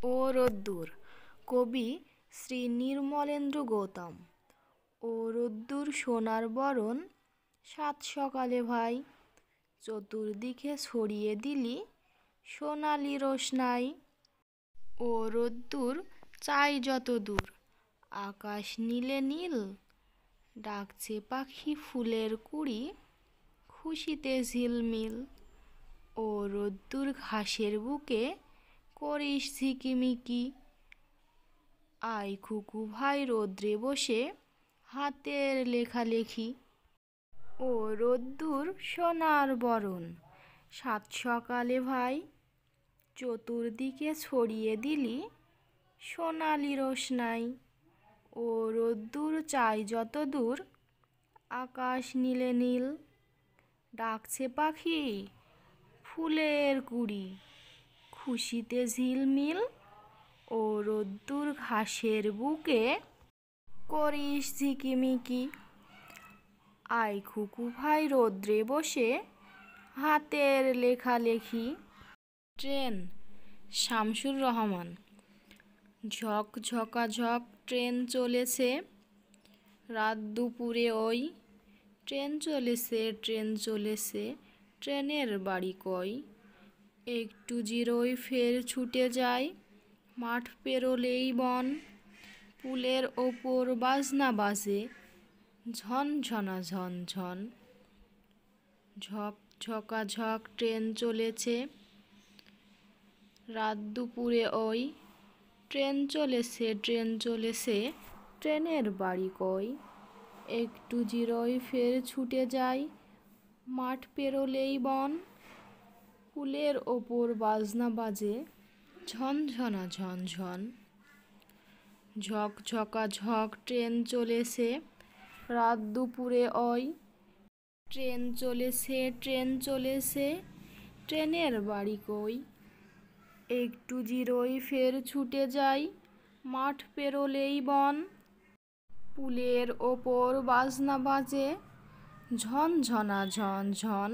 ও রোদ্দুর, কবি শ্রী নির্মলেন্দ্র গৌতম। ও রোদ্দুর সোনার বরণ, সাত সকালে ভাই, চতুর্দিকে ছড়িয়ে দিলি সোনালি রোশনাই। ও রোদ্দুর চাই যত দূর, আকাশ নীলে নীল, ডাকছে পাখি ফুলের কুড়ি, খুশিতে ঝিলমিল। ও রোদ্দুর ঘাসের বুকে করিস ঝিকিমিকি, আয় খুকু ভাই রোদ্রে বসে হাতের লেখালেখি। ও রোদ্দুর সোনার বরণ, সাত সকালে ভাই, চতুর্দিকে ছড়িয়ে দিলি সোনালি রোশনাই। ও রোদ্দুর চাই যত দূর, আকাশ নীলে নীল, ডাকছে পাখি ফুলের কুড়ি, খুশিতে ঝিলমিল। ও রোদ্দুর ঘাসের বুকে করিস ঝিকিমিকি, আয় খুকু ভাই রোদ্রে বসে হাতের লেখালেখি। ট্রেন, শামসুর রহমান। ঝক ঝকাঝক ট্রেন চলেছে, রাত দুপুরে ওই, ট্রেন চলেছে ট্রেন চলেছে, ট্রেনের বাড়ি কই। একটু জিরোই ফের ছুটে যায়, মাঠ পেরোলেই বন, পুলের ওপর বাজনা বাজে ঝনঝনা ঝনঝন। ঝক ঝকাঝক ট্রেন চলেছে, রাত দুপুরে ওই, ট্রেন চলেছে ট্রেন চলেছে, ট্রেনের বাড়ি কই। একটু জিরোই ফের ছুটে যায়, মাঠ পেরোলেই বন, পুলের ওপর বাজনা বাজে ঝনঝনা ঝনঝন। ঝক ঝকাঝক ট্রেন চলেছে, রাত দুপুরে ওই, ট্রেন চলেছে ট্রেন চলেছে, ট্রেনের বাড়ি কই। একটু জিরোই ফের ছুটে যায়, মাঠ পেরোলেই বন, পুলের ওপর বাজনা বাজে ঝনঝনা ঝনঝন।